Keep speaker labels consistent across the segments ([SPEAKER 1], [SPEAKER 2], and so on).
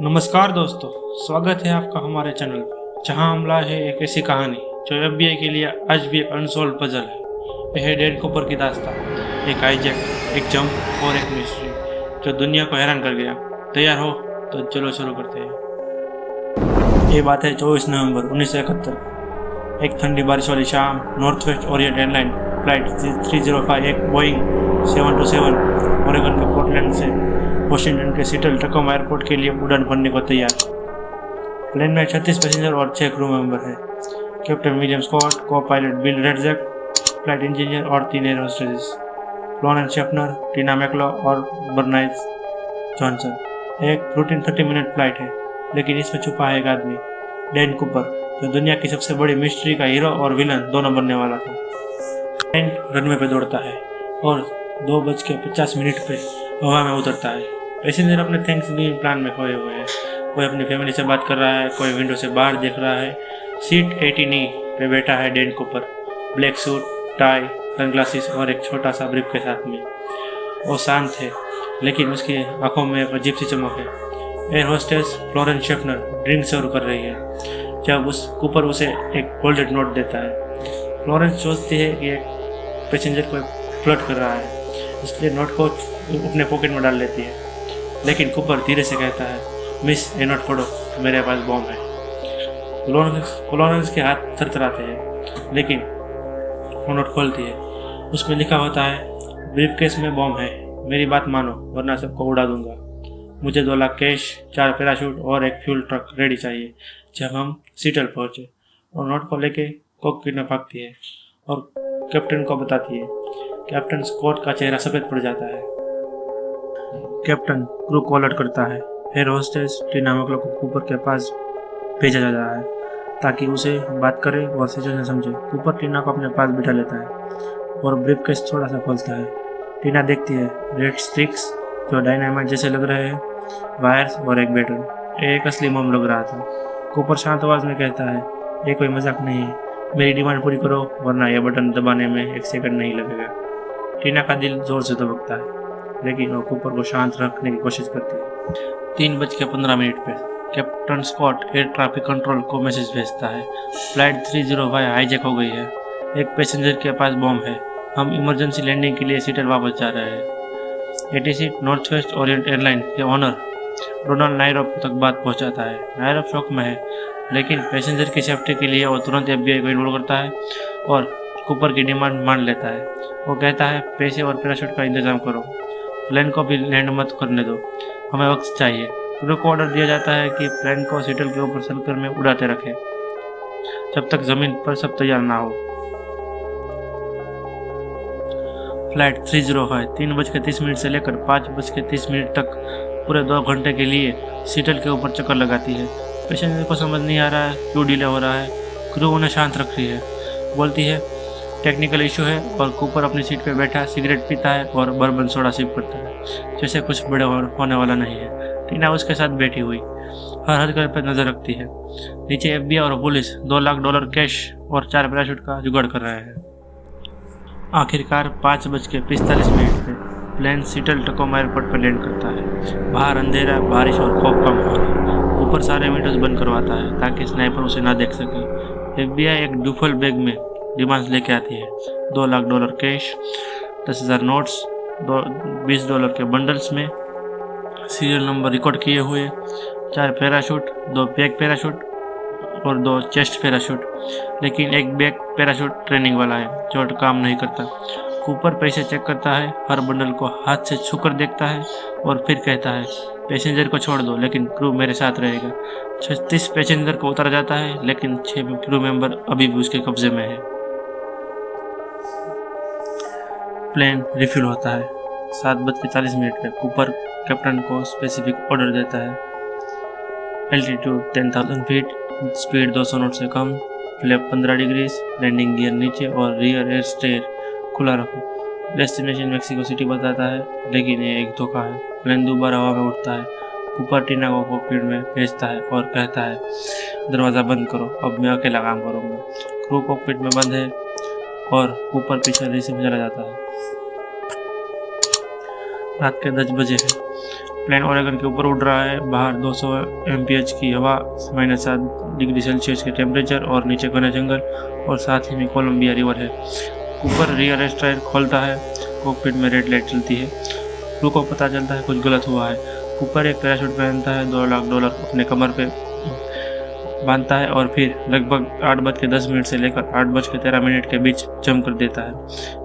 [SPEAKER 1] नमस्कार दोस्तों, स्वागत है आपका हमारे चैनल पे, जहां हम लाए हैं एक ऐसी कहानी जो एफबीआई के लिए आज भी एक अनसॉल्व पजल है। यह है डैन कूपर की दास्तान, एक हाईजैक, एक जंप और एक मिस्ट्री जो दुनिया को हैरान कर गया। तैयार हो तो चलो शुरू करते हैं। ये बात है 24 नवंबर 1971। एक ठंडी बारिश वाली शाम, north West Orient airline flight 305 एक बोइंग 727 ओरेगन के पोर्टलैंड से वॉशिंगटन के सीटल टकोमा एयरपोर्ट के लिए उड़ान भरने को तैयार। प्लेन में 36 पैसेंजर और 6 क्रू मेंबर हैं। कैप्टन विलियम स्कॉट, को पायलट बिल रेडजैक, फ्लाइट इंजीनियर और 3 एयर होस्टेसेस, फ्लोरेंस शेफनर, टीना मैकलॉ और बर्नाइस जॉनसन। एक रूटीन 30 मिनट फ्लाइट है, लेकिन इसमें छुपा है एक आदमी, डैन कूपर, जो दुनिया की सबसे बड़ी मिस्ट्री का हीरो और विलन दोनों बनने वाला था। डैन रनवे पे दौड़ता है और 2:50 पे हवा में उतरता है। पैसेंजर अपने थैंक्सगिविंग प्लान में खोए हुए हैं। कोई अपनी फैमिली से बात कर रहा है, कोई विंडो से बाहर देख रहा है। सीट 18E पे बैठा है Dan Cooper, black suit, tie, sunglasses और एक छोटा सा ब्रीफ के साथ में। वो शांत है, लेकिन उसकी आंखों में एक अजीब सी चमक है। एयर होस्टेस फ्लोरेंस शेफनर ड्रिंक सर्व कर रही है जब उस कूपर उसे एक फोल्डेड नोट देता है। फ्लोरेंस सोचती है कि एक पैसेंजर को फ्लर्ट कर रहा है, इसलिए नोट को अपने पॉकेट में डाल लेती है। लेकिन कूपर धीरे से कहता है, मिस ये नोट पढ़ो, मेरे पास बॉम्ब है। फ्लोरेंस के हाथ थरथराते हैं, लेकिन वो नोट खोलती है। उसमें लिखा होता है, ब्रीफकेस में बॉम्ब है, मेरी बात मानो वरना सबको उड़ा दूंगा। मुझे 2 लाख कैश, 4 पैराशूट और एक फ्यूल ट्रक रेडी चाहिए। जब हम सीटल पहुंचे और नोट को लेके कॉकपिट में भागती है और कैप्टन को बताती है। कैप्टन स्कॉट का चेहरा सफेद पड़ जाता है। कैप्टन क्रू को अलर्ट करता है। एयर होस्टेस टीना मैकलॉ को कूपर के पास भेजा जा रहा है ताकि उसे बात करे और सिचुएशन समझे। कूपर टीना को अपने पास बिठा लेता है और ब्रीफकेस थोड़ा सा खोलता है। टीना देखती है रेड स्टिक्स जो डायनामाइट जैसे लग रहे हैं, वायर्स और एक बैटल। एक असली बम लग रहा था। कूपर शांत आवाज में कहता है, ये कोई मजाक नहीं है, मेरी डिमांड पूरी करो वरना यह बटन दबाने में 1 सेकंड नहीं लगेगा। टीना का दिल जोर से दबकता है, लेकिन वो कूपर को शांत रखने की कोशिश करती है। 3:15 पे captain Scott air traffic control को मैसेज भेजता है, फ्लाइट 305 हाईजैक हो गई है, एक पैसेंजर के पास बॉम्ब है, हम इमरजेंसी लैंडिंग के लिए सीटल वापस जा रहे हैं। ATC North West Orient Airline के ऑनर डोनाल्ड नायरॉफ तक बात पहुंचाता है। नायरॉफ शॉक में है, लेकिन पैसेंजर की सेफ्टी के लिए वो तुरंत एफबीआई को इन्वॉल्व करता है और कूपर की डिमांड मान लेता है। वो कहता है, पैसे और पैराशूट का इंतजाम करो, प्लेन को भी लैंड मत करने दो, हमें वक्त चाहिए। क्रू को ऑर्डर दिया जाता है कि प्लेन को सीटल के ऊपर सर्कल में उड़ाते रखें जब तक जमीन पर सब तैयार ना हो। फ्लाइट 305 3:30 से लेकर 5:30 तक पूरे 2 घंटे के लिए सीटल के ऊपर चक्कर लगाती है। पैसेंजर को समझ नहीं आ रहा है क्यों डिले हो रहा है। क्रू उन्हें शांत रख रही है, बोलती है टेक्निकल इशू है, और कूपर अपनी सीट पे बैठा सिगरेट पीता है और बर्बन सोडा सिप करता है, जैसे कुछ बड़े होने वाला नहीं है। टीना उसके साथ बैठी हुई हर हरकत पर नजर रखती है। नीचे एफबीआई और पुलिस $2 लाख कैश और 4 पैराशूट का जुगाड़ कर रहे हैं। आखिरकार 5:45 पे प्लेन सीटल टकोमा एयरपोर्ट पर लैंड करता है। बाहर अंधेरा, बारिश और खौफ का माहौल है। ऊपर सारे विंडोज बंद करवाता है ताकि स्नाइपर उसे ना देख सके। एफबीआई एक डुफल बैग में डिमांड्स लेके आती है, $2 लाख कैश, 10,000 नोट्स, $20 के बंडल्स में सीरियल नंबर रिकॉर्ड किए हुए, 4 पैराशूट, 2 बैक पैराशूट और 2 चेस्ट पैराशूट, लेकिन एक बैक पैराशूट ट्रेनिंग वाला है जो काम नहीं करता। कूपर पैसे चेक करता है, हर बंडल को हाथ से छूकर देखता है और फिर कहता है, पैसेंजर को छोड़ दो, लेकिन क्रू मेरे साथ रहेगा। 36 पैसेंजर को उतारा जाता है, लेकिन 6 क्रू मेंबर अभी भी उसके कब्जे में है। प्लेन रिफ्यूल होता है। 7:40 पे कूपर कैप्टन को स्पेसिफिक ऑर्डर देता है, एल्टीट्यूड 10,000 फीट, स्पीड 200 नॉट से कम, फ्लैप 15 डिग्री, लैंडिंग गियर नीचे और रियर एयर स्टेयर खुला रखो। डेस्टिनेशन मेक्सिको सिटी बताता है, लेकिन ये एक धोखा है। प्लेन दोबारा हवा में उठता है। कूपर टीना को कॉकपिट में भेजता है और कहता है, दरवाज़ा बंद करो, अब मैं अकेला काम करूँगा। क्रू कॉकपिट में बंद है और कूपर पीछे रिसीव में चला जाता है। रात के 10 बजे है। प्लेन ओरेगन के ऊपर उड़ रहा है। बाहर 200 mph की हवा, -7 डिग्री सेल्सियस के टेम्परेचर और नीचे घना जंगल और साथ ही में कोलंबिया रिवर है। कूपर रियर एस्ट्राइड खोलता है। कॉकपिट में रेड लाइट चलती है। क्रू को पता चलता है कुछ गलत हुआ है। कूपर एक पैराशूट पहनता है, $2 लाख अपने कमर पे बांधता है और फिर लगभग 8:10 से लेकर 8:13 के बीच जंप कर देता है।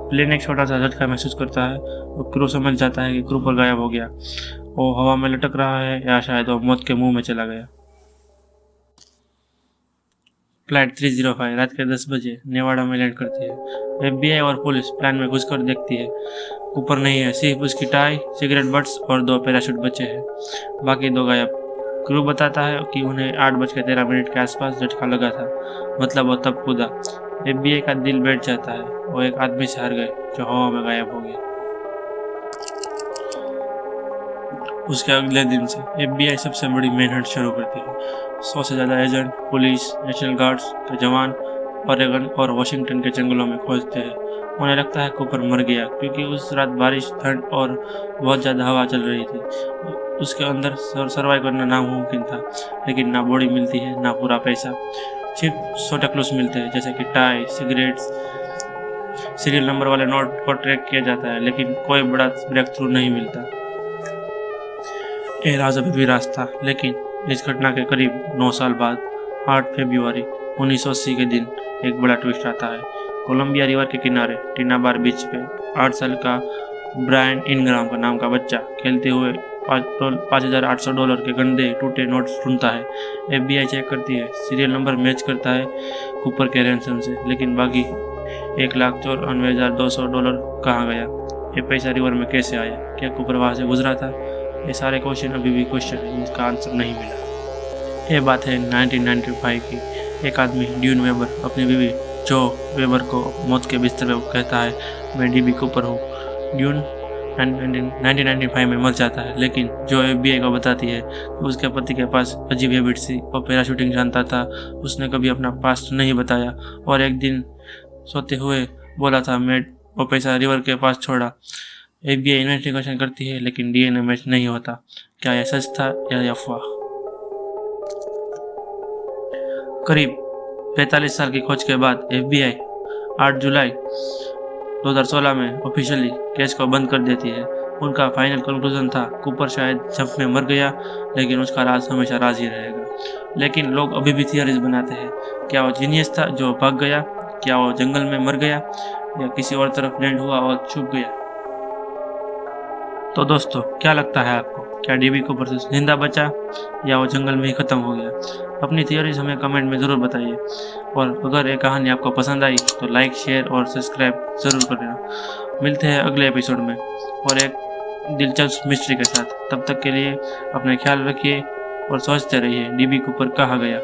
[SPEAKER 1] प्लेन एक छोटा सा झटका महसूस करता है और क्रू समझ जाता है कि क्रू पर गायब हो गया। वो हवा में लटक रहा है या शायद वो मौत के मुंह में चला गया। फ्लाइट 305 रात के 10 बजे नेवाडा में लैंड करती है। FBI और पुलिस प्लान में घुसकर देखती है। कूपर नहीं है, सिर्फ उसकी टाई, सिगरेट बट्स और 2 पैराशूट बचे हैं। बाकी 2 गायब। क्रू बताता है कि उन्हें 8:13 के आसपास झटका लगा था, मतलब वो तब कूदा। FBI का दिल बैठ जाता है। वो एक आदमी से हार गए जो हवा में गायब हो गया। उसके अगले दिन से FBI सबसे बड़ी मेनहंट शुरू करती है। 100 से ज़्यादा एजेंट, पुलिस, नेशनल गार्ड्स के जवान ओरेगन और वाशिंगटन के जंगलों में खोजते हैं। उन्हें लगता है कूपर मर गया क्योंकि उस रात बारिश, ठंड और बहुत ज़्यादा हवा चल रही थी। उसके अंदर सर्वाइव करना नामुमकिन था, लेकिन ना बॉडी मिलती है ना पूरा पैसा। सिर्फ छोटे क्लूज मिलते हैं, जैसे कि टाई, सिगरेट्स, सीरियल नंबर वाले नोट को ट्रैक किया जाता है, लेकिन कोई बड़ा ब्रेक थ्रू नहीं मिलता। ये राज अभी भी राज था, लेकिन इस घटना के करीब 9 साल बाद 8 फरवरी 1980 के दिन एक बड़ा ट्विस्ट आता है। कोलंबिया रिवर के किनारे टीनाबार बीच पे 8 साल का ब्रायन इनग्राम का नाम का बच्चा खेलते हुए $5,800 के गंदे टूटे नोट्स ढूंढता है। FBI चेक करती है, सीरियल नंबर मैच करता है कूपर के रैंसम से, लेकिन बाकी $1,94,200 कहाँ गया? ये पैसा रिवर में कैसे आया? क्या कूपर वहाँ से गुजरा था? ये सारे क्वेश्चन अभी भी क्वेश्चन है जिसका आंसर नहीं मिला। ये बात है 1995 की। एक आदमी ड्यून वेबर अपनी बीवी जो वेबर को मौत के बिस्तर पर कहता है, मैं DB कूपर हूँ। ड्यून 1995 में मर जाता है, लेकिन जो FBI को बताती है कि उसके पति के पास अजीब हैबिट थी। वो पैराशूटिंग जानता था, उसने कभी अपना पास्ट नहीं बताया और एक दिन सोते हुए बोला था, मैं वो पैसा रिवर के पास छोड़ा। FBI इन्वेस्टिगेशन करती है, लेकिन DNA मैच नहीं होता। क्या यह सच था या अफवाह? करीब 45 साल की खोज के बाद FBI 8 जुलाई 2016 में ऑफिशियली केस को बंद कर देती है। उनका फाइनल कंक्लूजन था, कूपर शायद जंप में मर गया, लेकिन उसका राज हमेशा राज ही रहेगा। लेकिन लोग अभी भी थियरीज बनाते हैं। क्या वो जीनियस था जो भाग गया? क्या वो जंगल में मर गया या किसी और तरफ लैंड हुआ और छुप गया? तो दोस्तों, क्या लगता है आपको? क्या DB कूपर से जिंदा बचा या वो जंगल में ही खत्म हो गया? अपनी थियरीज हमें कमेंट में ज़रूर बताइए। और अगर ये कहानी आपको पसंद आई तो लाइक, शेयर और सब्सक्राइब ज़रूर कर देना। मिलते हैं अगले एपिसोड में और एक दिलचस्प मिस्ट्री के साथ। तब तक के लिए अपना ख्याल रखिए और सोचते रहिए, DB कूपर कहाँ गया।